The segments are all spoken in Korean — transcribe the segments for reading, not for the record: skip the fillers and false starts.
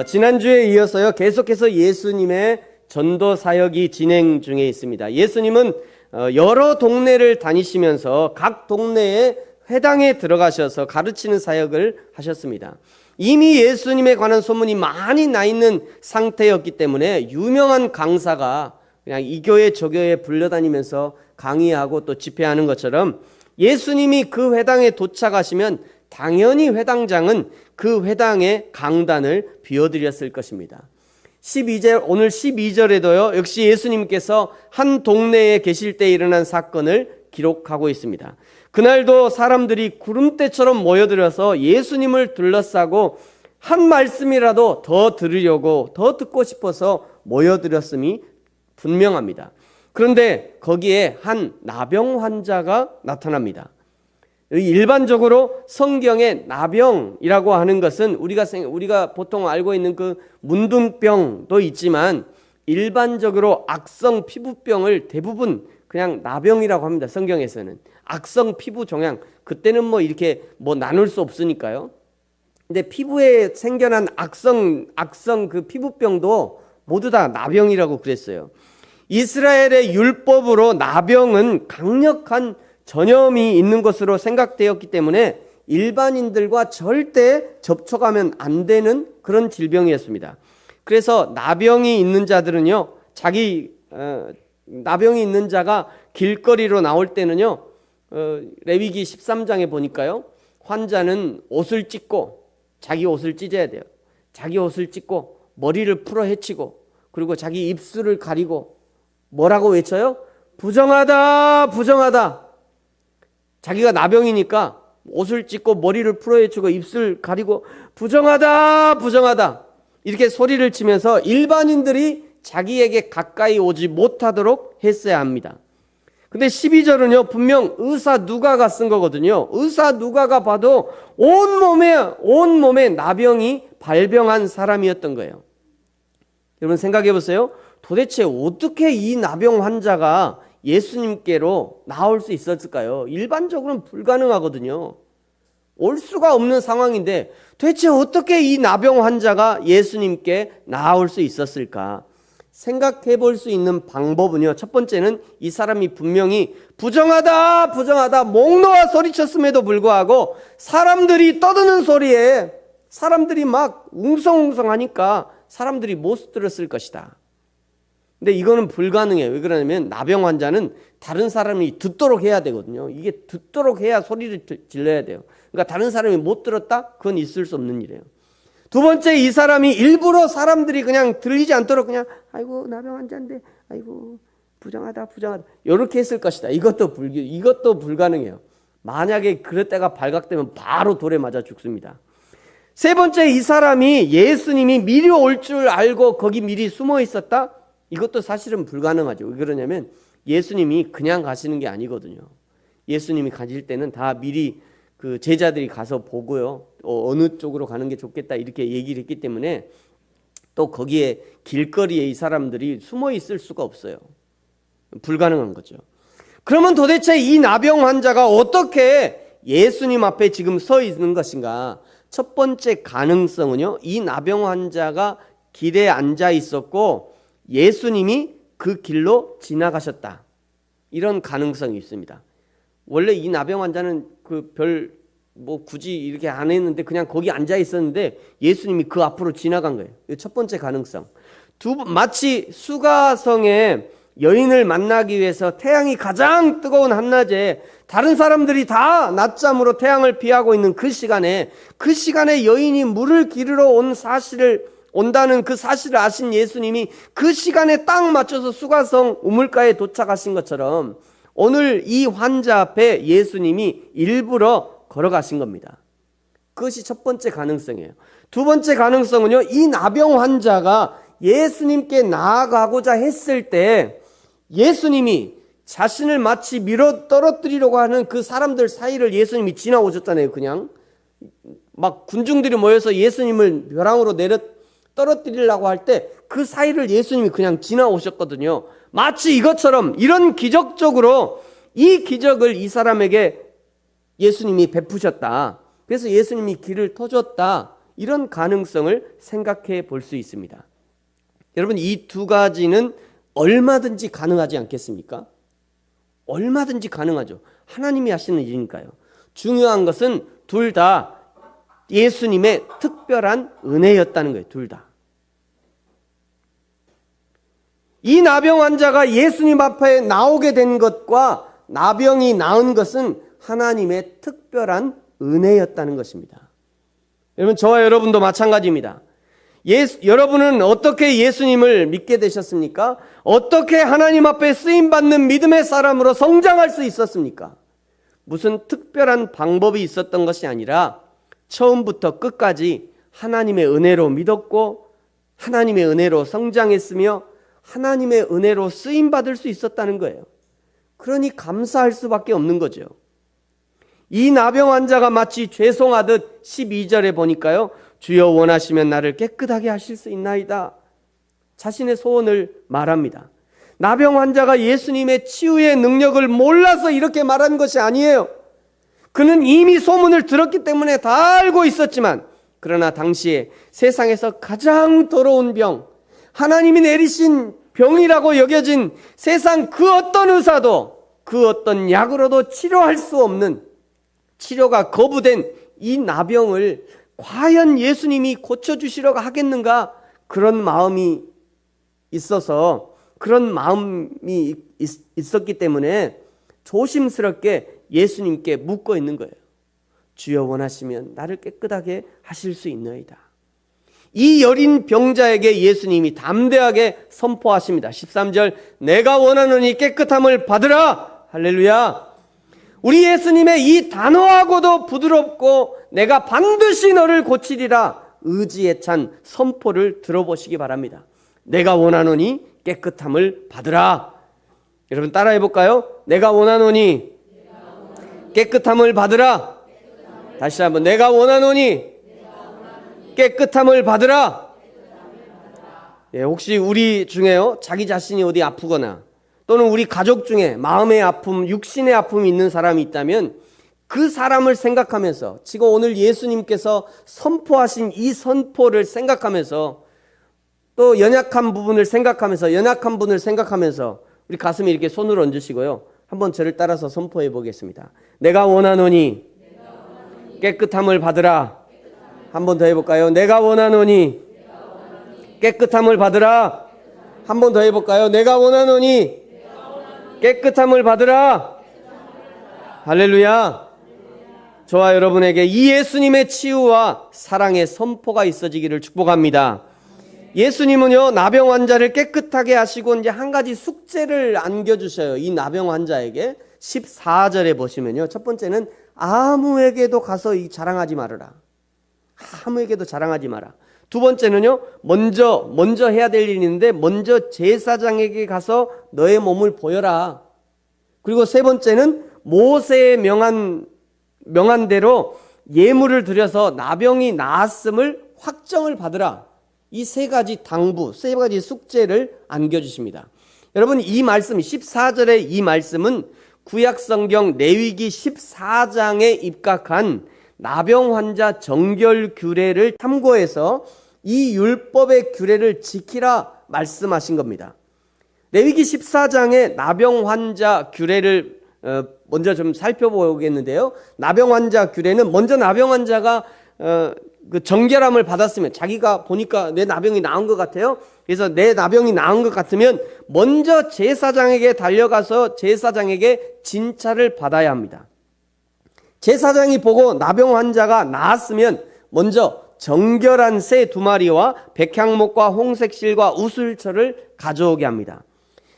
지난주에 이어서요 계속해서 예수님의 전도 사역이 진행 중에 있습니다. 예수님은 여러 동네를 다니시면서 각 동네에 회당에 들어가셔서 가르치는 사역을 하셨습니다. 이미 예수님에 관한 소문이 많이 나 있는 상태였기 때문에 유명한 강사가 그냥 이 교회 저 교회에 불려다니면서 강의하고 또 집회하는 것처럼 예수님이 그 회당에 도착하시면 당연히 회당장은 그 회당의 강단을 비워드렸을 것입니다. 오늘 12절에도요 역시 예수님께서 한 동네에 계실 때 일어난 사건을 기록하고 있습니다. 그날도 사람들이 구름대처럼 모여들어서 예수님을 둘러싸고 한 말씀이라도 더 들으려고 더 듣고 싶어서 모여들었음이 분명합니다. 그런데 거기에 한 나병 환자가 나타납니다. 일반적으로 성경에 나병이라고 하는 것은 우리가 보통 알고 있는 그 문둥병도 있지만 일반적으로 악성 피부병을 대부분 그냥 나병이라고 합니다. 성경에서는 악성 피부 종양, 그때는 이렇게 나눌 수 없으니까요. 근데 피부에 생겨난 악성 그 피부병도 모두 다 나병이라고 그랬어요. 이스라엘의 율법으로 나병은 강력한 전염이 있는 것으로 생각되었기 때문에 일반인들과 절대 접촉하면 안 되는 그런 질병이었습니다. 그래서 나병이 있는 자들은요, 나병이 있는 자가 길거리로 나올 때는요, 레위기 13장에 보니까요, 환자는 옷을 찢고, 자기 옷을 찢어야 돼요. 자기 옷을 찢고, 머리를 풀어 헤치고, 그리고 자기 입술을 가리고, 뭐라고 외쳐요? 부정하다, 부정하다. 자기가 나병이니까 옷을 찢고 머리를 풀어헤치고 입술 가리고 부정하다 부정하다 이렇게 소리를 치면서 일반인들이 자기에게 가까이 오지 못하도록 했어야 합니다. 근데 12절은요 분명 의사 누가가 쓴 거거든요. 의사 누가가 봐도 온몸에 나병이 발병한 사람이었던 거예요. 여러분 생각해 보세요. 도대체 어떻게 이 나병 환자가 예수님께로 나올 수 있었을까요? 일반적으로는 불가능하거든요. 올 수가 없는 상황인데 도대체 어떻게 이 나병 환자가 예수님께 나올 수 있었을까? 생각해 볼 수 있는 방법은요, 첫 번째는 이 사람이 분명히 부정하다 부정하다 목 놓아 소리쳤음에도 불구하고 사람들이 떠드는 소리에 사람들이 막 웅성웅성하니까 사람들이 못 들었을 것이다. 근데 이거는 불가능해요. 왜 그러냐면 나병 환자는 다른 사람이 듣도록 해야 되거든요. 이게 듣도록 해야 소리를 질러야 돼요. 그러니까 다른 사람이 못 들었다? 그건 있을 수 없는 일이에요. 두 번째, 이 사람이 일부러 사람들이 그냥 들리지 않도록 그냥 아이고 나병 환자인데 아이고 부정하다 부정하다 이렇게 했을 것이다. 이것도 불가능해요. 만약에 그럴 때가 발각되면 바로 돌에 맞아 죽습니다. 세 번째, 이 사람이 예수님이 미리 올 줄 알고 거기 미리 숨어 있었다? 이것도 사실은 불가능하죠. 왜 그러냐면 예수님이 그냥 가시는 게 아니거든요. 예수님이 가실 때는 다 미리 그 제자들이 가서 보고요. 어느 쪽으로 가는 게 좋겠다 이렇게 얘기를 했기 때문에 또 거기에 길거리에 이 사람들이 숨어 있을 수가 없어요. 불가능한 거죠. 그러면 도대체 이 나병 환자가 어떻게 예수님 앞에 지금 서 있는 것인가? 첫 번째 가능성은요. 이 나병 환자가 길에 앉아 있었고 예수님이 그 길로 지나가셨다. 이런 가능성이 있습니다. 원래 이 나병 환자는 굳이 이렇게 안 했는데 그냥 거기 앉아 있었는데 예수님이 그 앞으로 지나간 거예요. 첫 번째 가능성. 마치 수가성에 여인을 만나기 위해서 태양이 가장 뜨거운 한낮에 다른 사람들이 다 낮잠으로 태양을 피하고 있는 그 시간에 여인이 물을 기르러 온다는 그 사실을 아신 예수님이 그 시간에 딱 맞춰서 수가성 우물가에 도착하신 것처럼 오늘 이 환자 앞에 예수님이 일부러 걸어가신 겁니다. 그것이 첫 번째 가능성이에요. 두 번째 가능성은요, 이 나병 환자가 예수님께 나아가고자 했을 때 예수님이 자신을 마치 밀어 떨어뜨리려고 하는 그 사람들 사이를 예수님이 지나오셨잖아요. 그냥 막 군중들이 모여서 예수님을 벼랑으로 떨어뜨리려고 할 때 그 사이를 예수님이 그냥 지나오셨거든요. 마치 이것처럼 이런 기적적으로 이 기적을 이 사람에게 예수님이 베푸셨다. 그래서 예수님이 길을 터줬다. 이런 가능성을 생각해 볼 수 있습니다. 여러분, 이 두 가지는 얼마든지 가능하지 않겠습니까? 얼마든지 가능하죠. 하나님이 하시는 일이니까요. 중요한 것은 둘 다 예수님의 특별한 은혜였다는 거예요. 둘 다. 이 나병 환자가 예수님 앞에 나오게 된 것과 나병이 나은 것은 하나님의 특별한 은혜였다는 것입니다. 여러분, 저와 여러분도 마찬가지입니다. 여러분은 어떻게 예수님을 믿게 되셨습니까? 어떻게 하나님 앞에 쓰임받는 믿음의 사람으로 성장할 수 있었습니까? 무슨 특별한 방법이 있었던 것이 아니라 처음부터 끝까지 하나님의 은혜로 믿었고 하나님의 은혜로 성장했으며 하나님의 은혜로 쓰임받을 수 있었다는 거예요. 그러니 감사할 수밖에 없는 거죠. 이 나병 환자가 마치 죄송하듯 12절에 보니까요, 주여 원하시면 나를 깨끗하게 하실 수 있나이다. 자신의 소원을 말합니다. 나병 환자가 예수님의 치유의 능력을 몰라서 이렇게 말한 것이 아니에요. 그는 이미 소문을 들었기 때문에 다 알고 있었지만, 그러나 당시에 세상에서 가장 더러운 병, 하나님이 내리신 병이라고 여겨진 세상 그 어떤 의사도 그 어떤 약으로도 치료할 수 없는, 치료가 거부된 이 나병을 과연 예수님이 고쳐주시려고 하겠는가? 그런 마음이 있어서, 그런 마음이 있었기 때문에 조심스럽게 예수님께 묻고 있는 거예요. 주여 원하시면 나를 깨끗하게 하실 수 있나이다. 이 여린 병자에게 예수님이 담대하게 선포하십니다. 13절, 내가 원하노니 깨끗함을 받으라. 할렐루야. 우리 예수님의 이 단호하고도 부드럽고 내가 반드시 너를 고치리라 의지에 찬 선포를 들어보시기 바랍니다. 내가 원하노니 깨끗함을 받으라. 여러분 따라해 볼까요? 내가 원하노니 깨끗함을 받으라. 다시 한번, 내가 원하노니 깨끗함을 받으라. 예, 혹시 우리 중에요, 자기 자신이 어디 아프거나 또는 우리 가족 중에 마음의 아픔, 육신의 아픔이 있는 사람이 있다면 그 사람을 생각하면서, 지금 오늘 예수님께서 선포하신 이 선포를 생각하면서, 또 연약한 부분을 생각하면서, 연약한 분을 생각하면서 우리 가슴에 이렇게 손을 얹으시고요, 한번 저를 따라서 선포해 보겠습니다. 내가 원하노니 깨끗함을 받으라. 한번 더 해볼까요? 내가 원하노니 깨끗함을 받으라. 한번 더 해볼까요? 내가 원하노니 깨끗함을 받으라. 할렐루야. 저와 여러분에게 이 예수님의 치유와 사랑의 선포가 있어지기를 축복합니다. 예수님은요, 나병 환자를 깨끗하게 하시고 이제 한 가지 숙제를 안겨주셔요. 이 나병 환자에게 14절에 보시면요, 첫 번째는 아무에게도 가서 자랑하지 말아라. 아무에게도 자랑하지 마라. 두 번째는요, 먼저 해야 될 일이 있는데 먼저 제사장에게 가서 너의 몸을 보여라. 그리고 세 번째는 모세의 명한 대로 예물을 드려서 나병이 나았음을 확정을 받으라. 이 세 가지 당부, 세 가지 숙제를 안겨주십니다. 여러분, 이 말씀 14절의 이 말씀은 구약성경 레위기 14장에 입각한 나병 환자 정결 규례를 참고해서 이 율법의 규례를 지키라 말씀하신 겁니다. 레위기 14장의 나병 환자 규례를 먼저 좀 살펴보겠는데요, 나병 환자 규례는 먼저 나병 환자가 그 정결함을 받았으면, 자기가 보니까 내 나병이 나은 것 같아요, 그래서 내 나병이 나은 것 같으면 먼저 제사장에게 달려가서 제사장에게 진찰을 받아야 합니다. 제사장이 보고 나병 환자가 나았으면 먼저 정결한 새 2마리와 백향목과 홍색실과 우슬철을 가져오게 합니다.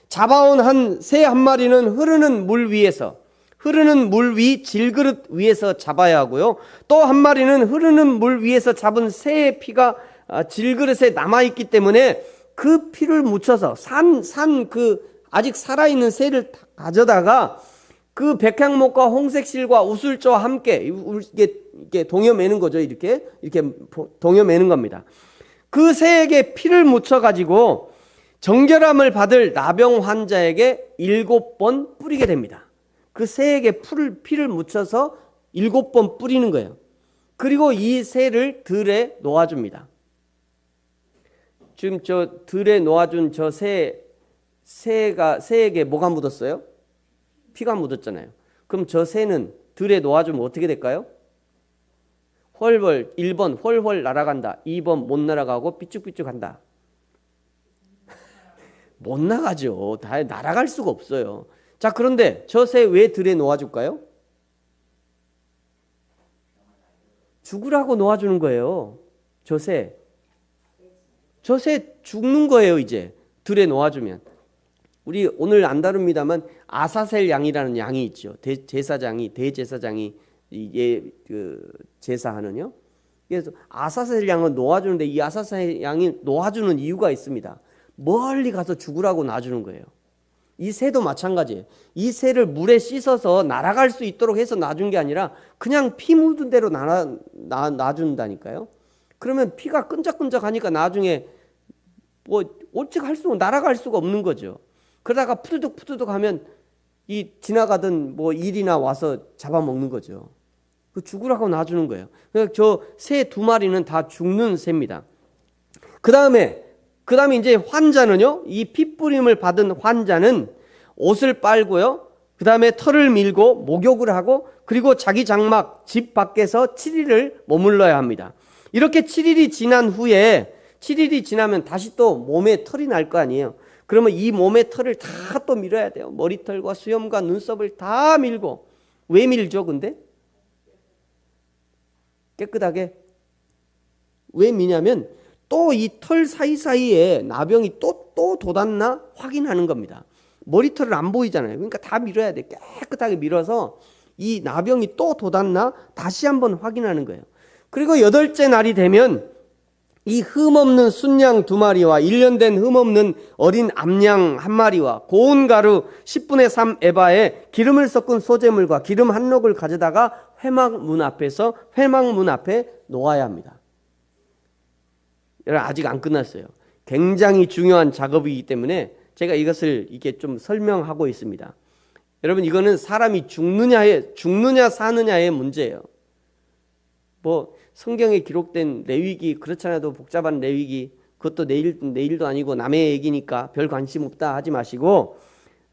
잡아온 새 한 마리는 흐르는 물 위 질그릇 위에서 잡아야 하고요, 또 한 마리는 흐르는 물 위에서 잡은 새의 피가 질그릇에 남아있기 때문에 그 피를 묻혀서 아직 살아있는 새를 가져다가 그 백향목과 홍색실과 우슬조와 함께 이렇게 동여매는 거죠. 이렇게 동여매는 겁니다. 그 새에게 피를 묻혀가지고 정결함을 받을 나병 환자에게 7번 뿌리게 됩니다. 그 새에게 피를 묻혀서 7번 뿌리는 거예요. 그리고 이 새를 들에 놓아줍니다. 지금 저 들에 놓아준 저 새에게 뭐가 묻었어요? 피가 묻었잖아요. 그럼 저 새는 들에 놓아주면 어떻게 될까요? 훨훨 1번 훨훨 날아간다. 2번 못 날아가고 삐쭉삐쭉 한다. 못 나가죠. 다 날아갈 수가 없어요. 자, 그런데 저 새 왜 들에 놓아줄까요? 죽으라고 놓아주는 거예요. 저 새 죽는 거예요. 이제 들에 놓아주면. 우리 오늘 안 다룹니다만 아사셀 양이라는 양이 있죠. 대제사장이 그 제사하는요. 그래서 아사셀 양을 놓아주는데 이 아사셀 양이 놓아주는 이유가 있습니다. 멀리 가서 죽으라고 놔주는 거예요. 이 새도 마찬가지예요. 이 새를 물에 씻어서 날아갈 수 있도록 해서 놔준 게 아니라 그냥 피 묻은 대로 놔준다니까요. 그러면 피가 끈적끈적하니까 나중에 뭐 어찌 날아갈 수가 없는 거죠. 그러다가 푸드득 하면 이 지나가던 뭐 일이나 와서 잡아먹는 거죠. 그 죽으라고 놔주는 거예요. 그러니까 저 새 2마리는 다 죽는 새입니다. 그 다음에 이제 환자는요, 이 핏부림을 받은 환자는 옷을 빨고요, 그 다음에 털을 밀고 목욕을 하고, 그리고 자기 장막 집 밖에서 7일을 머물러야 합니다. 이렇게 7일이 지난 후에 7일이 지나면 다시 또 몸에 털이 날 거 아니에요. 그러면 이 몸의 털을 다 또 밀어야 돼요. 머리털과 수염과 눈썹을 다 밀고. 왜 밀죠, 근데? 깨끗하게. 왜 미냐면 또 이 털 사이사이에 나병이 또 돋았나 확인하는 겁니다. 머리털을 안 보이잖아요. 그러니까 다 밀어야 돼. 깨끗하게 밀어서 이 나병이 또 돋았나 다시 한번 확인하는 거예요. 그리고 8째 날이 되면 이 흠없는 순양 2마리와 1년 된 흠없는 어린 암양 1마리와 고운 가루 10분의 3 에바에 기름을 섞은 소재물과 기름 한 록을 가져다가 회막문 앞에 놓아야 합니다. 여러분, 아직 안 끝났어요. 굉장히 중요한 작업이기 때문에 제가 이것을 이게 좀 설명하고 있습니다. 여러분, 이거는 사람이 죽느냐 사느냐의 문제예요. 뭐 성경에 기록된 레위기, 그렇지 않아도 복잡한 레위기, 그것도 내일도 아니고 남의 얘기니까 별 관심 없다 하지 마시고,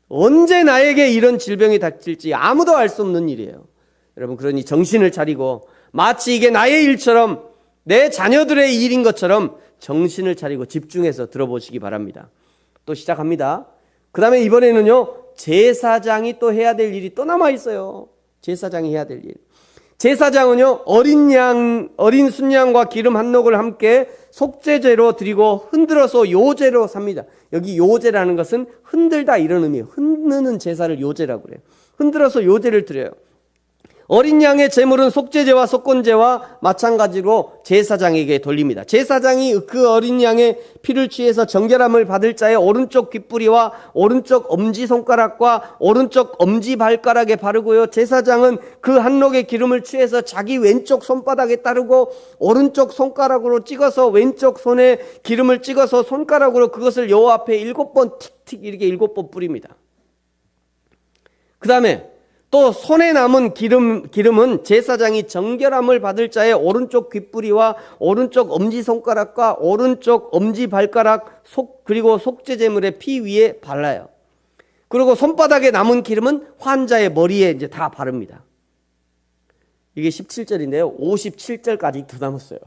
언제 나에게 이런 질병이 닥칠지 아무도 알 수 없는 일이에요. 여러분, 그러니 정신을 차리고 마치 이게 나의 일처럼, 내 자녀들의 일인 것처럼 정신을 차리고 집중해서 들어보시기 바랍니다. 또 시작합니다. 그 다음에 이번에는요, 제사장이 또 해야 될 일이 또 남아 있어요. 제사장이 해야 될 일. 제사장은요, 어린 순양과 기름 한 록을 함께 속죄제로 드리고 흔들어서 요제로 삽니다. 여기 요제라는 것은 흔들다 이런 의미예요. 흔드는 제사를 요제라고 그래요. 흔들어서 요제를 드려요. 어린 양의 제물은 속죄제와 속건제와 마찬가지로 제사장에게 돌립니다. 제사장이 그 어린 양의 피를 취해서 정결함을 받을 자의 오른쪽 귓부리와 오른쪽 엄지손가락과 오른쪽 엄지발가락에 바르고요. 제사장은 그 한 록의 기름을 취해서 자기 왼쪽 손바닥에 따르고 오른쪽 손가락으로 찍어서 왼쪽 손에 기름을 찍어서 손가락으로 그것을 여호와 앞에 7번 틱틱 이렇게 7번 뿌립니다. 그 다음에 또 손에 남은 기름은 제사장이 정결함을 받을 자의 오른쪽 귓부리와 오른쪽 엄지손가락과 오른쪽 엄지발가락 그리고 속죄제물의 피 위에 발라요. 그리고 손바닥에 남은 기름은 환자의 머리에 이제 다 바릅니다. 이게 17절인데요. 57절까지 더 남았어요.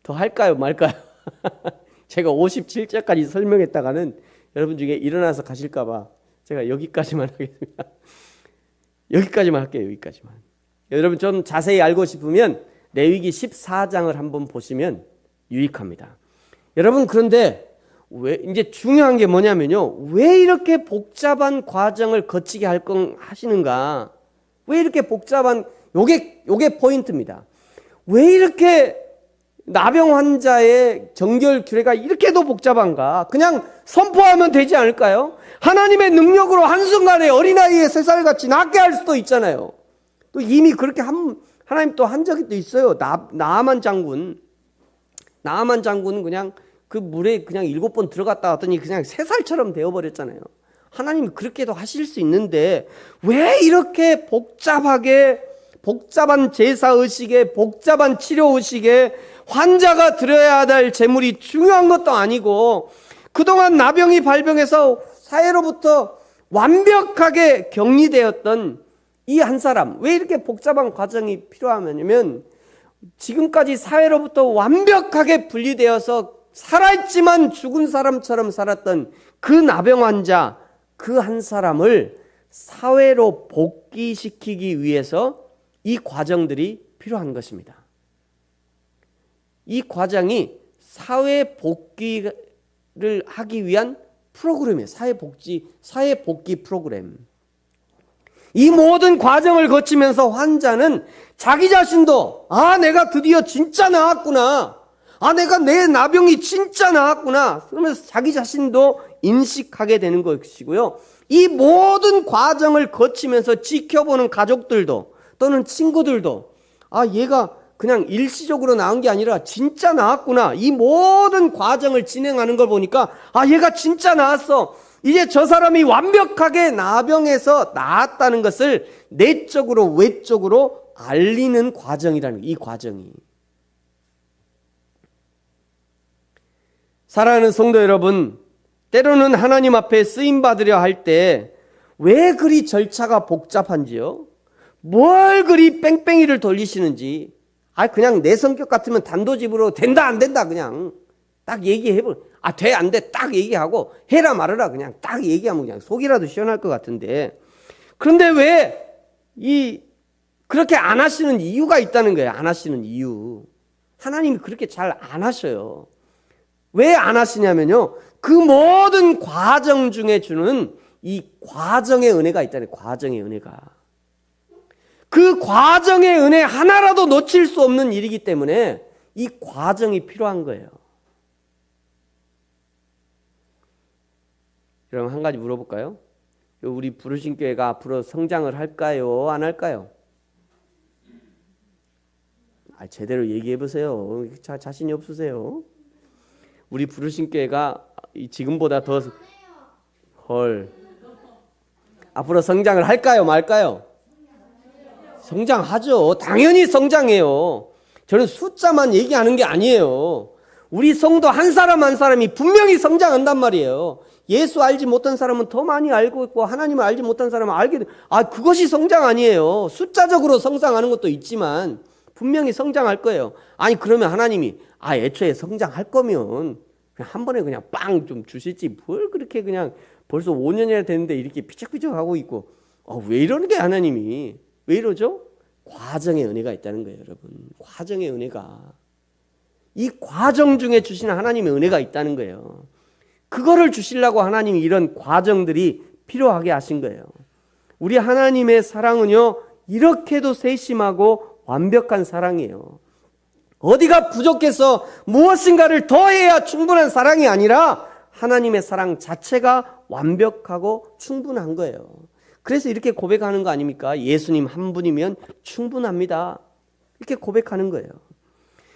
더 할까요, 말까요? 제가 57절까지 설명했다가는 여러분 중에 일어나서 가실까봐 제가 여기까지만 하겠습니다. 여기까지만 할게요. 여기까지만. 여러분 좀 자세히 알고 싶으면 레위기 14장을 한번 보시면 유익합니다. 여러분, 그런데 왜 이제 중요한 게 뭐냐면요, 왜 이렇게 복잡한 과정을 거치게 하시는가? 왜 이렇게 복잡한, 요게 포인트입니다. 왜 이렇게 나병 환자의 정결 규례가 이렇게도 복잡한가? 그냥 선포하면 되지 않을까요? 하나님의 능력으로 한순간에 어린아이의 3살같이 낫게 할 수도 있잖아요. 또 이미 그렇게 하나님 또 한 적이 또 있어요. 나아만 장군은 그냥 그 물에 그냥 7번 들어갔다 왔더니 그냥 3살처럼 되어버렸잖아요. 하나님이 그렇게도 하실 수 있는데 왜 이렇게 복잡하게 복잡한 제사의식에 복잡한 치료의식에 환자가 드려야 될 제물이 중요한 것도 아니고 그동안 나병이 발병해서 사회로부터 완벽하게 격리되었던 이 한 사람, 왜 이렇게 복잡한 과정이 필요하냐면 지금까지 사회로부터 완벽하게 분리되어서 살아있지만 죽은 사람처럼 살았던 그 나병 환자, 그 한 사람을 사회로 복귀시키기 위해서 이 과정들이 필요한 것입니다. 이 과정이 사회 복귀를 하기 위한 프로그램이에요. 사회 복귀 프로그램. 이 모든 과정을 거치면서 환자는 자기 자신도 내가 드디어 진짜 나았구나. 내가 내 나병이 진짜 나았구나. 그러면서 자기 자신도 인식하게 되는 것이고요. 이 모든 과정을 거치면서 지켜보는 가족들도 또는 친구들도 얘가 그냥 일시적으로 나은 게 아니라 진짜 나았구나. 이 모든 과정을 진행하는 걸 보니까 얘가 진짜 나았어. 이제 저 사람이 완벽하게 나병에서 나았다는 것을 내적으로 외적으로 알리는 과정이라는 거예요. 이 과정이. 사랑하는 성도 여러분, 때로는 하나님 앞에 쓰임받으려 할 때 왜 그리 절차가 복잡한지요? 뭘 그리 뺑뺑이를 돌리시는지. 그냥 내 성격 같으면 단도직입으로 된다 안 된다 그냥 딱 얘기해버. 돼 안 돼 딱 얘기하고 해라 말아라 그냥 딱 얘기하면 그냥 속이라도 시원할 것 같은데, 그런데 왜 그렇게 안 하시는 이유가 있다는 거예요. 안 하시는 이유. 하나님이 그렇게 잘 안 하셔요. 왜 안 하시냐면요, 그 모든 과정 중에 주는 이 과정의 은혜가 있다는 거예요. 과정의 은혜가. 그 과정의 은혜 하나라도 놓칠 수 없는 일이기 때문에 이 과정이 필요한 거예요. 여러분, 한 가지 물어볼까요? 우리 부르신 교회가 앞으로 성장을 할까요? 안 할까요? 제대로 얘기해 보세요. 자신이 없으세요? 우리 부르신 교회가 지금보다 더 앞으로 성장을 할까요? 말까요? 성장하죠. 당연히 성장해요. 저는 숫자만 얘기하는 게 아니에요. 우리 성도 한 사람 한 사람이 분명히 성장한단 말이에요. 예수 알지 못한 사람은 더 많이 알고 있고 하나님을 알지 못한 사람은 알게 돼. 그것이 성장 아니에요. 숫자적으로 성장하는 것도 있지만 분명히 성장할 거예요. 그러면 하나님이 애초에 성장할 거면 그냥 한 번에 그냥 빵 좀 주실지 뭘 그렇게 그냥 벌써 5년이나 됐는데 이렇게 피적피적 하고 있고 왜 이러는 게 하나님이 왜 이러죠? 과정의 은혜가 있다는 거예요, 여러분. 과정의 은혜가. 이 과정 중에 주시는 하나님의 은혜가 있다는 거예요. 그거를 주시려고 하나님이 이런 과정들이 필요하게 하신 거예요. 우리 하나님의 사랑은요, 이렇게도 세심하고 완벽한 사랑이에요. 어디가 부족해서 무엇인가를 더해야 충분한 사랑이 아니라 하나님의 사랑 자체가 완벽하고 충분한 거예요. 그래서 이렇게 고백하는 거 아닙니까? 예수님 한 분이면 충분합니다. 이렇게 고백하는 거예요.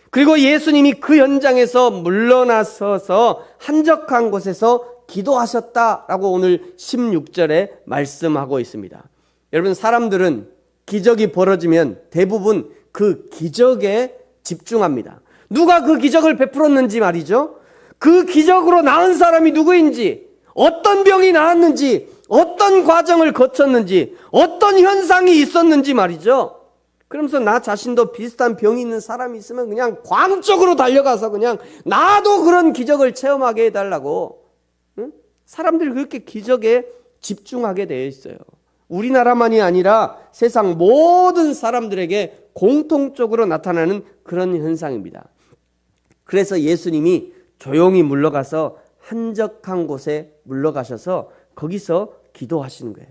그리고 예수님이 그 현장에서 물러나서서 한적한 곳에서 기도하셨다라고 오늘 16절에 말씀하고 있습니다. 여러분, 사람들은 기적이 벌어지면 대부분 그 기적에 집중합니다. 누가 그 기적을 베풀었는지 말이죠. 그 기적으로 나은 사람이 누구인지, 어떤 병이 나았는지, 어떤 과정을 거쳤는지, 어떤 현상이 있었는지 말이죠. 그러면서 나 자신도 비슷한 병이 있는 사람이 있으면 그냥 광적으로 달려가서 그냥 나도 그런 기적을 체험하게 해달라고. 사람들이 그렇게 기적에 집중하게 되어 있어요. 우리나라만이 아니라 세상 모든 사람들에게 공통적으로 나타나는 그런 현상입니다. 그래서 예수님이 조용히 물러가서 한적한 곳에 물러가셔서 거기서 기도하시는 거예요.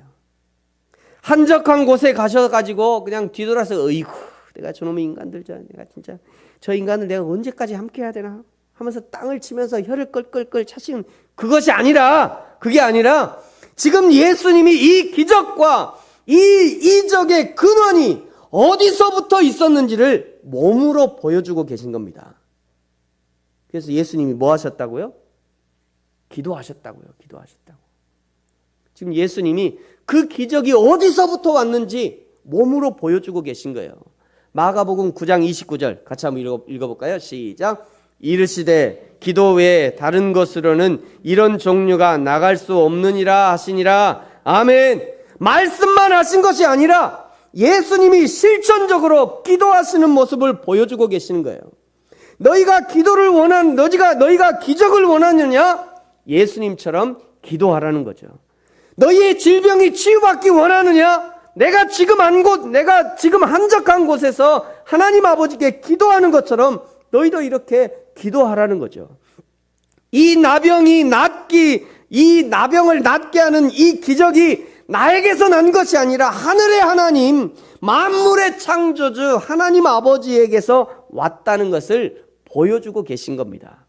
한적한 곳에 가셔가지고 그냥 뒤돌아서 어이구, 내가 저놈의 인간들, 내가 진짜 저 인간을 내가 언제까지 함께 해야 되나 하면서 땅을 치면서 혀를 끌끌끌 차시는 그것이 아니라, 그게 아니라 지금 예수님이 이 기적과 이 이적의 근원이 어디서부터 있었는지를 몸으로 보여주고 계신 겁니다. 그래서 예수님이 뭐 하셨다고요? 기도하셨다고요. 기도하셨다고. 지금 예수님이 그 기적이 어디서부터 왔는지 몸으로 보여주고 계신 거예요. 마가복음 9장 29절 같이 한번 읽어볼까요? 시작. 이르시되 기도 외에 다른 것으로는 이런 종류가 나갈 수 없느니라 하시니라. 아멘. 말씀만 하신 것이 아니라 예수님이 실천적으로 기도하시는 모습을 보여주고 계시는 거예요. 너희가 기적을 원하느냐? 예수님처럼 기도하라는 거죠. 너희의 질병이 치유받기 원하느냐? 내가 지금 한적한 곳에서 하나님 아버지께 기도하는 것처럼 너희도 이렇게 기도하라는 거죠. 이 나병을 낫게 하는 이 기적이 나에게서 난 것이 아니라 하늘의 하나님, 만물의 창조주 하나님 아버지에게서 왔다는 것을 보여주고 계신 겁니다.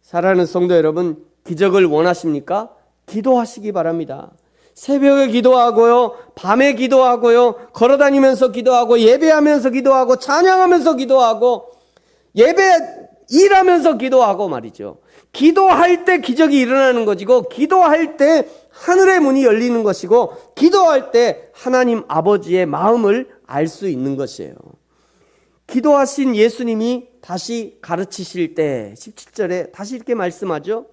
사랑하는 성도 여러분, 기적을 원하십니까? 기도하시기 바랍니다. 새벽에 기도하고요, 밤에 기도하고요, 걸어다니면서 기도하고, 예배하면서 기도하고, 찬양하면서 기도하고, 일하면서 기도하고 말이죠. 기도할 때 기적이 일어나는 것이고, 기도할 때 하늘의 문이 열리는 것이고, 기도할 때 하나님 아버지의 마음을 알 수 있는 것이에요. 기도하신 예수님이 다시 가르치실 때 17절에 다시 이렇게 말씀하죠.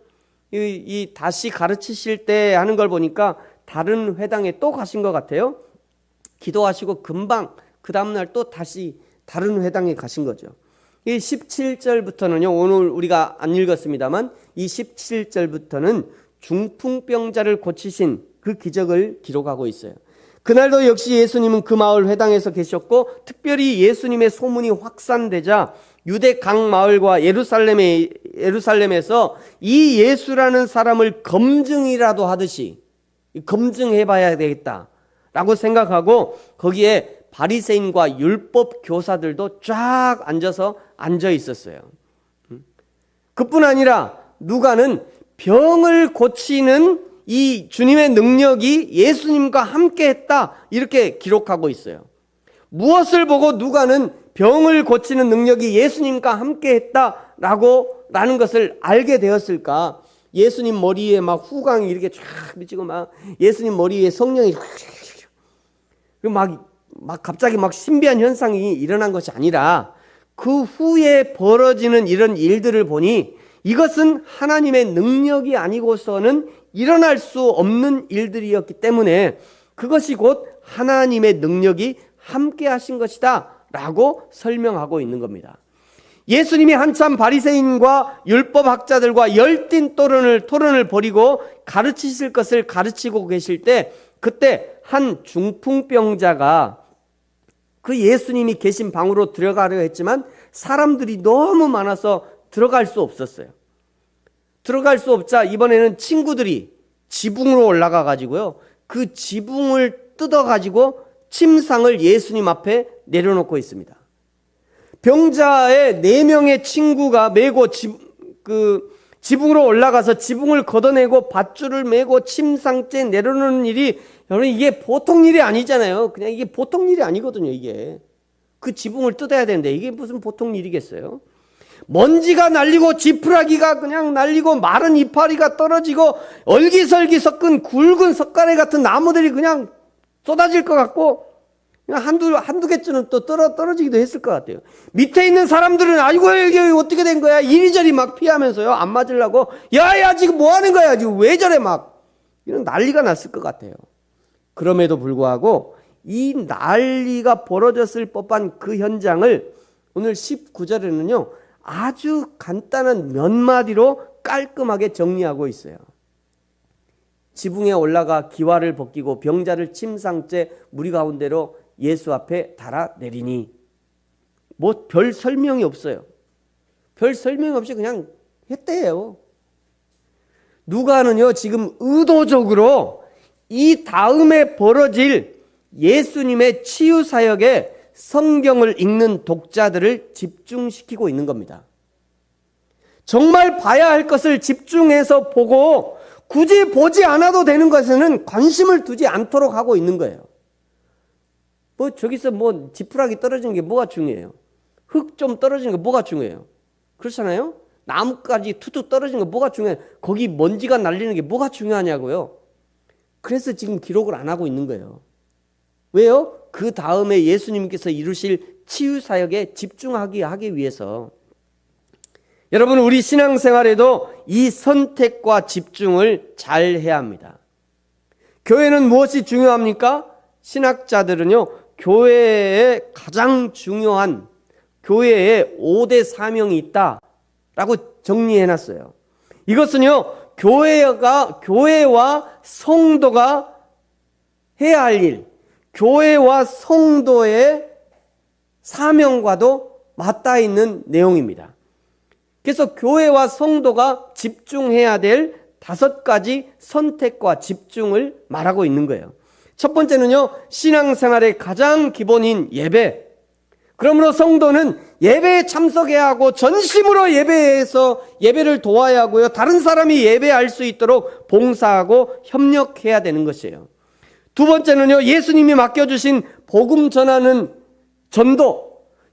이 다시 가르치실 때 하는 걸 보니까 다른 회당에 또 가신 것 같아요. 기도하시고 금방 그 다음날 또 다시 다른 회당에 가신 거죠. 이 17절부터는요, 오늘 우리가 안 읽었습니다만 이 17절부터는 중풍병자를 고치신 그 기적을 기록하고 있어요. 그날도 역시 예수님은 그 마을 회당에서 계셨고, 특별히 예수님의 소문이 확산되자 유대 각 마을과 예루살렘에서 이 예수라는 사람을 검증이라도 하듯이 검증해봐야 되겠다라고 생각하고, 거기에 바리새인과 율법 교사들도 쫙 앉아 있었어요. 그뿐 아니라 누가는 병을 고치는 이 주님의 능력이 예수님과 함께 했다, 이렇게 기록하고 있어요. 무엇을 보고 누가는 병을 고치는 능력이 예수님과 함께 했다라는 것을 알게 되었을까? 예수님 머리에 막 후광이 이렇게 쫙 비치고, 막 예수님 머리에 성령이 막 갑자기 막 신비한 현상이 일어난 것이 아니라, 그 후에 벌어지는 이런 일들을 보니 이것은 하나님의 능력이 아니고서는 일어날 수 없는 일들이었기 때문에 그것이 곧 하나님의 능력이 함께 하신 것이다 라고 설명하고 있는 겁니다. 예수님이 한참 바리새인과 율법학자들과 열띤 토론을 벌이고 가르치실 것을 가르치고 계실 때, 그때 한 중풍병자가 그 예수님이 계신 방으로 들어가려 했지만 사람들이 너무 많아서 들어갈 수 없었어요. 들어갈 수 없자 이번에는 친구들이 지붕으로 올라가 가지고요, 그 지붕을 뜯어 가지고 침상을 예수님 앞에 내려놓고 있습니다. 병자의 4명의 친구가 메고 지붕으로 올라가서 지붕을 걷어내고 밧줄을 메고 침상째 내려놓는 일이, 여러분, 이게 보통 일이 아니잖아요. 그냥 이게 보통 일이 아니거든요. 이게 그 지붕을 뜯어야 되는데 이게 무슨 보통 일이겠어요? 먼지가 날리고 지푸라기가 그냥 날리고 마른 이파리가 떨어지고 얼기설기 섞은 굵은 석가래 같은 나무들이 그냥 쏟아질 것 같고, 그냥 한두 개쯤은 또 떨어지기도 했을 것 같아요. 밑에 있는 사람들은 아이고 이게 어떻게 된 거야, 이리저리 막 피하면서요, 안 맞으려고, 야야 지금 뭐 하는 거야, 지금 왜 저래, 막 이런 난리가 났을 것 같아요. 그럼에도 불구하고 이 난리가 벌어졌을 법한 그 현장을 오늘 19절에는요 아주 간단한 몇 마디로 깔끔하게 정리하고 있어요. 지붕에 올라가 기와를 벗기고 병자를 침상째 무리 가운데로 예수 앞에 달아 내리니, 뭐 별 설명이 없어요. 별 설명 없이 그냥 했대요. 누가는요 지금 의도적으로 이 다음에 벌어질 예수님의 치유 사역에 성경을 읽는 독자들을 집중시키고 있는 겁니다. 정말 봐야 할 것을 집중해서 보고 굳이 보지 않아도 되는 것에는 관심을 두지 않도록 하고 있는 거예요. 뭐 저기서 뭐 지푸라기 떨어지는 게 뭐가 중요해요? 흙 좀 떨어지는 게 뭐가 중요해요? 그렇잖아요? 나뭇가지 툭툭 떨어지는 게 뭐가 중요해요? 거기 먼지가 날리는 게 뭐가 중요하냐고요? 그래서 지금 기록을 안 하고 있는 거예요. 왜요? 그 다음에 예수님께서 이루실 치유 사역에 집중하기 위해서. 여러분, 우리 신앙생활에도 이 선택과 집중을 잘 해야 합니다. 교회는 무엇이 중요합니까? 신학자들은요, 교회에 가장 중요한 교회에 5대 사명이 있다라고 정리해놨어요. 이것은요, 교회와 성도가 해야 할 일, 교회와 성도의 사명과도 맞닿아 있는 내용입니다. 그래서 교회와 성도가 집중해야 될 5가지 선택과 집중을 말하고 있는 거예요. 첫 번째는요, 신앙생활의 가장 기본인 예배. 그러므로 성도는 예배에 참석해야 하고 전심으로 예배에서 예배를 도와야 하고요, 다른 사람이 예배할 수 있도록 봉사하고 협력해야 되는 것이에요. 두 번째는요, 예수님이 맡겨주신 복음 전하는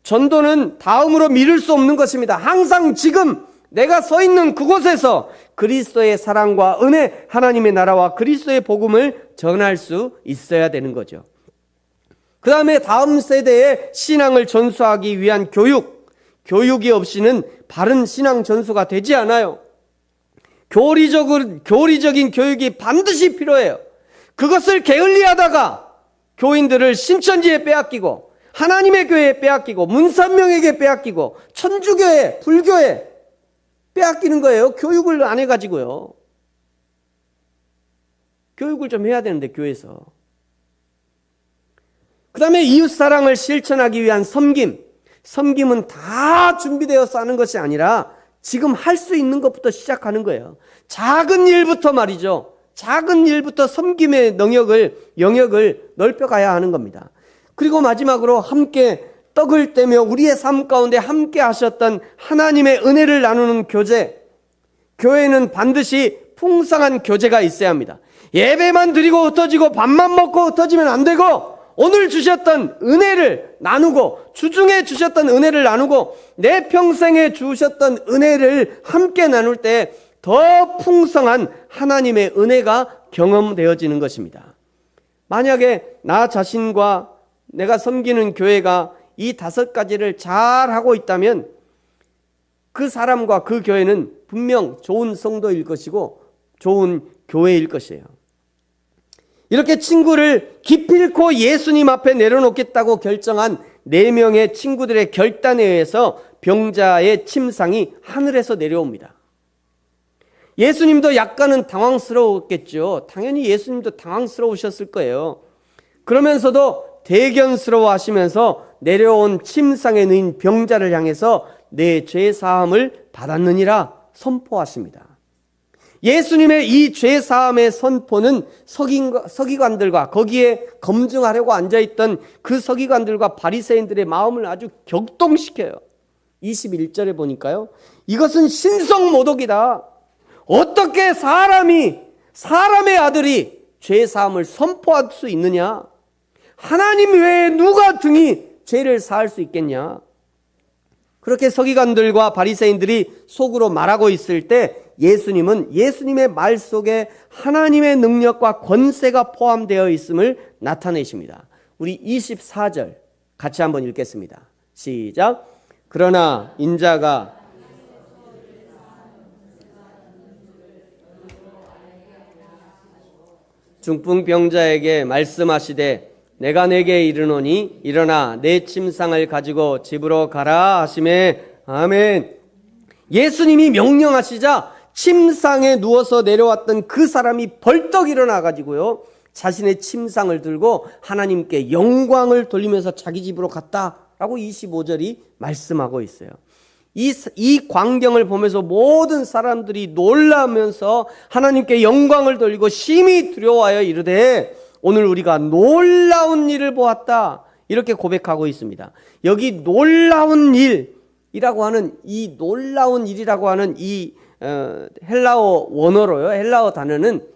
전도는 다음으로 미룰 수 없는 것입니다. 항상 지금 내가 서 있는 그곳에서 그리스도의 사랑과 은혜, 하나님의 나라와 그리스도의 복음을 전할 수 있어야 되는 거죠. 그 다음에 다음 세대의 신앙을 전수하기 위한 교육이 없이는 바른 신앙 전수가 되지 않아요. 교리적인 교육이 반드시 필요해요. 그것을 게을리하다가 교인들을 신천지에 빼앗기고 하나님의 교회에 빼앗기고 문산명에게 빼앗기고 천주교회, 불교에 빼앗기는 거예요. 교육을 안 해가지고요. 교육을 좀 해야 되는데, 교회에서. 그 다음에 이웃사랑을 실천하기 위한 섬김은 다 준비되어서 하는 것이 아니라 지금 할 수 있는 것부터 시작하는 거예요. 작은 일부터 말이죠. 작은 일부터 섬김의 영역을 넓혀가야 하는 겁니다. 그리고 마지막으로 함께 떡을 떼며 우리의 삶 가운데 함께 하셨던 하나님의 은혜를 나누는 교제. 교회는 반드시 풍성한 교제가 있어야 합니다. 예배만 드리고 흩어지고 밥만 먹고 흩어지면 안 되고, 오늘 주셨던 은혜를 나누고, 주중에 주셨던 은혜를 나누고, 내 평생에 주셨던 은혜를 함께 나눌 때 더 풍성한 하나님의 은혜가 경험되어지는 것입니다. 만약에 나 자신과 내가 섬기는 교회가 이 5가지를 잘 하고 있다면 그 사람과 그 교회는 분명 좋은 성도일 것이고 좋은 교회일 것이에요. 이렇게 친구를 기필코 예수님 앞에 내려놓겠다고 결정한 4명의 친구들의 결단에 의해서 병자의 침상이 하늘에서 내려옵니다. 예수님도 약간은 당황스러웠겠죠. 당연히 예수님도 당황스러우셨을 거예요. 그러면서도 대견스러워 하시면서 내려온 침상에 누인 병자를 향해서 내 죄 사함을 받았느니라 선포하십니다. 예수님의 이 죄 사함의 선포는 서기관들과 거기에 검증하려고 앉아있던 그 서기관들과 바리새인들의 마음을 아주 격동시켜요. 21절에 보니까요, 이것은 신성모독이다. 어떻게 사람의 아들이 죄 사함을 선포할 수 있느냐? 하나님 외에 누가 등이 죄를 사할 수 있겠냐? 그렇게 서기관들과 바리새인들이 속으로 말하고 있을 때 예수님은 예수님의 말 속에 하나님의 능력과 권세가 포함되어 있음을 나타내십니다. 우리 24절 같이 한번 읽겠습니다. 시작. 그러나 인자가 중풍병자에게 말씀하시되 내가 내게 이르노니 일어나 내 침상을 가지고 집으로 가라 하시매 아멘. 예수님이 명령하시자 침상에 누워서 내려왔던 그 사람이 벌떡 일어나 가지고요, 자신의 침상을 들고 하나님께 영광을 돌리면서 자기 집으로 갔다라고 25절이 말씀하고 있어요. 이 광경을 보면서 모든 사람들이 놀라면서 하나님께 영광을 돌리고 심히 두려워하여 이르되 오늘 우리가 놀라운 일을 보았다, 이렇게 고백하고 있습니다. 여기 놀라운 일이라고 하는 이 놀라운 일이라고 하는 이 헬라어 원어로요, 헬라어 단어는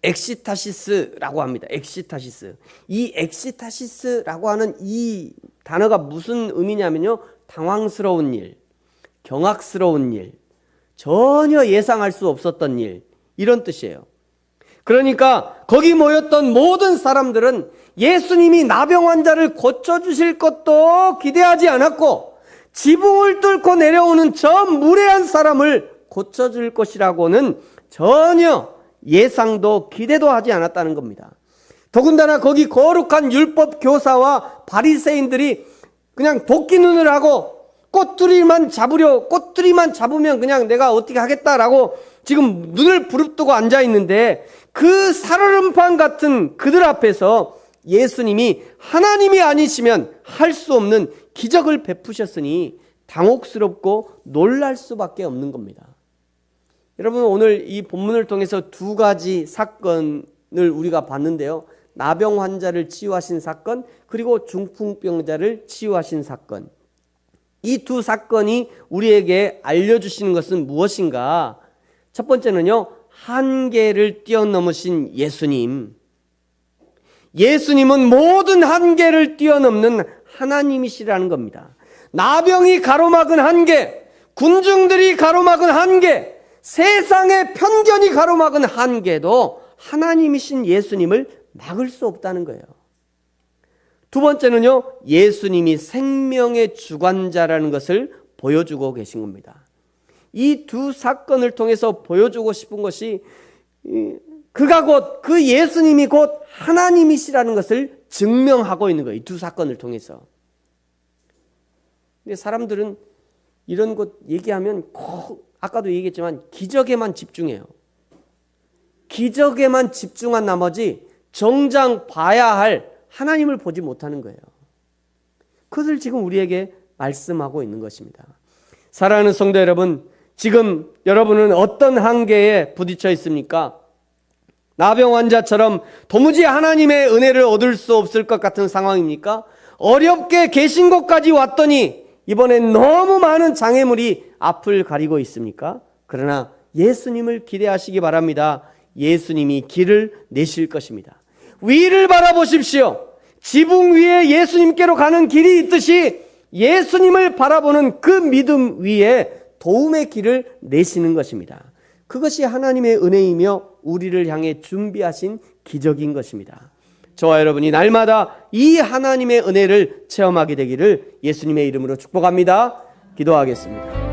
엑시타시스라고 합니다. 엑시타시스. 이 엑시타시스라고 하는 이 단어가 무슨 의미냐면요, 당황스러운 일, 경악스러운 일, 전혀 예상할 수 없었던 일, 이런 뜻이에요. 그러니까 거기 모였던 모든 사람들은 예수님이 나병 환자를 고쳐주실 것도 기대하지 않았고 지붕을 뚫고 내려오는 저 무례한 사람을 고쳐줄 것이라고는 전혀 예상도 기대도 하지 않았다는 겁니다. 더군다나 거기 거룩한 율법 교사와 바리새인들이 그냥 도끼 눈을 하고 꼬투리만 잡으면 그냥 내가 어떻게 하겠다라고 지금 눈을 부릅뜨고 앉아 있는데 그 살얼음판 같은 그들 앞에서 예수님이 하나님이 아니시면 할 수 없는 기적을 베푸셨으니 당혹스럽고 놀랄 수밖에 없는 겁니다. 여러분, 오늘 이 본문을 통해서 두 가지 사건을 우리가 봤는데요. 나병 환자를 치유하신 사건, 그리고 중풍병자를 치유하신 사건. 이 두 사건이 우리에게 알려주시는 것은 무엇인가? 첫 번째는요, 한계를 뛰어넘으신 예수님. 예수님은 모든 한계를 뛰어넘는 하나님이시라는 겁니다. 나병이 가로막은 한계, 군중들이 가로막은 한계, 세상의 편견이 가로막은 한계도 하나님이신 예수님을 막을 수 없다는 거예요. 두 번째는요, 예수님이 생명의 주관자라는 것을 보여주고 계신 겁니다. 이 두 사건을 통해서 보여주고 싶은 것이 그 예수님이 곧 하나님이시라는 것을 증명하고 있는 거예요. 이 두 사건을 통해서. 근데 사람들은 이런 것 얘기하면 아까도 얘기했지만 기적에만 집중해요. 기적에만 집중한 나머지 정작 봐야 할 하나님을 보지 못하는 거예요. 그것을 지금 우리에게 말씀하고 있는 것입니다. 사랑하는 성도 여러분, 지금 여러분은 어떤 한계에 부딪혀 있습니까? 나병 환자처럼 도무지 하나님의 은혜를 얻을 수 없을 것 같은 상황입니까? 어렵게 계신 곳까지 왔더니 이번엔 너무 많은 장애물이 앞을 가리고 있습니까? 그러나 예수님을 기대하시기 바랍니다. 예수님이 길을 내실 것입니다. 위를 바라보십시오. 지붕 위에 예수님께로 가는 길이 있듯이 예수님을 바라보는 그 믿음 위에 도움의 길을 내시는 것입니다. 그것이 하나님의 은혜이며 우리를 향해 준비하신 기적인 것입니다. 저와 여러분이 날마다 이 하나님의 은혜를 체험하게 되기를 예수님의 이름으로 축복합니다. 기도하겠습니다.